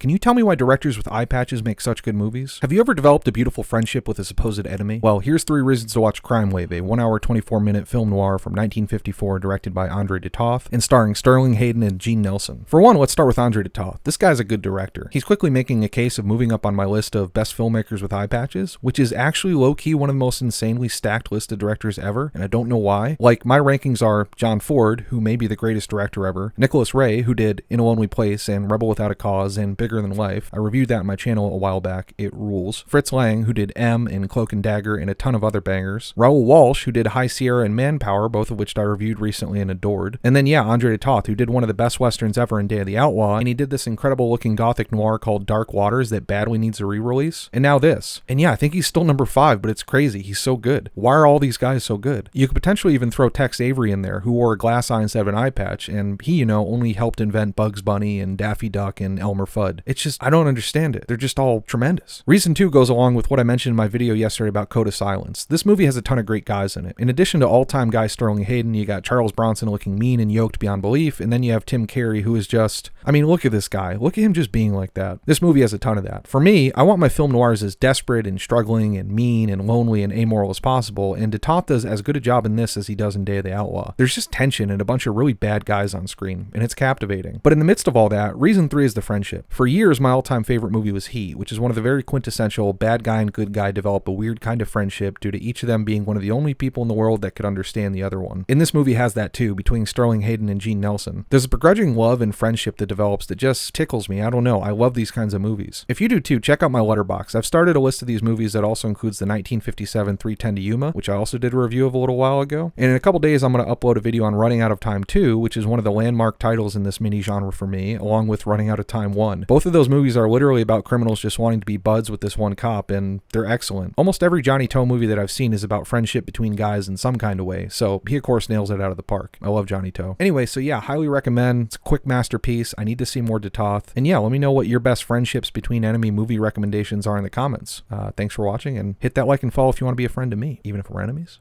Can you tell me why directors with eye patches make such good movies? Have you ever developed a beautiful friendship with a supposed enemy? Well, here's 3 reasons to watch Crime Wave, a 1 hour 24-minute film noir from 1954 directed by Andre de Toth and starring Sterling Hayden and Gene Nelson. For one, let's start with Andre de Toth. This guy's a good director. He's quickly making a case of moving up on my list of best filmmakers with eye patches, which is actually low-key one of the most insanely stacked list of directors ever, and I don't know why. Like, my rankings are John Ford, who may be the greatest director ever, Nicholas Ray, who did In a Lonely Place and Rebel Without a Cause and Bigger Than Life. I reviewed that on my channel a while back. It rules. Fritz Lang, who did M and Cloak and Dagger and a ton of other bangers. Raoul Walsh, who did High Sierra and Manpower, both of which I reviewed recently and adored. And then, yeah, Andre de Toth, who did one of the best westerns ever in Day of the Outlaw, and he did this incredible looking gothic noir called Dark Waters that badly needs a re-release. And now this. And yeah, I think he's still number 5, but it's crazy. He's so good. Why are all these guys so good? You could potentially even throw Tex Avery in there, who wore a glass eye instead of an eye patch, and he, only helped invent Bugs Bunny and Daffy Duck and Elmer Fudd. It's just, I don't understand it. They're just all tremendous. Reason 2 goes along with what I mentioned in my video yesterday about Code of Silence. This movie has a ton of great guys in it. In addition to all-time guy Sterling Hayden, you got Charles Bronson looking mean and yoked beyond belief, and then you have Tim Carey, who is just, look at this guy. Look at him just being like that. This movie has a ton of that. For me, I want my film noirs as desperate and struggling and mean and lonely and amoral as possible, and de Toth does as good a job in this as he does in Day of the Outlaw. There's just tension and a bunch of really bad guys on screen, and it's captivating. But in the midst of all that, reason 3 is the friendship. For years, my all-time favorite movie was Heat, which is one of the very quintessential bad guy and good guy develop a weird kind of friendship due to each of them being one of the only people in the world that could understand the other one. And this movie has that too, between Sterling Hayden and Gene Nelson. There's a begrudging love and friendship that develops that just tickles me. I don't know. I love these kinds of movies. If you do too, check out my letterbox. I've started a list of these movies that also includes the 1957 3:10 to Yuma, which I also did a review of a little while ago. And in a couple days, I'm going to upload a video on Running Out of Time 2, which is one of the landmark titles in this mini genre for me, along with Running Out of Time 1. Both of those movies are literally about criminals just wanting to be buds with this one cop, and they're excellent. Almost every Johnny Toe movie that I've seen is about friendship between guys in some kind of way, so he of course nails it out of the park. I love Johnny Toe. Anyway, so yeah, highly recommend. It's a quick masterpiece. I need to see more de Toth. And yeah, let me know what your best friendships between enemy movie recommendations are in the comments. Thanks for watching, and hit that like and follow if you want to be a friend to me, even if we're enemies.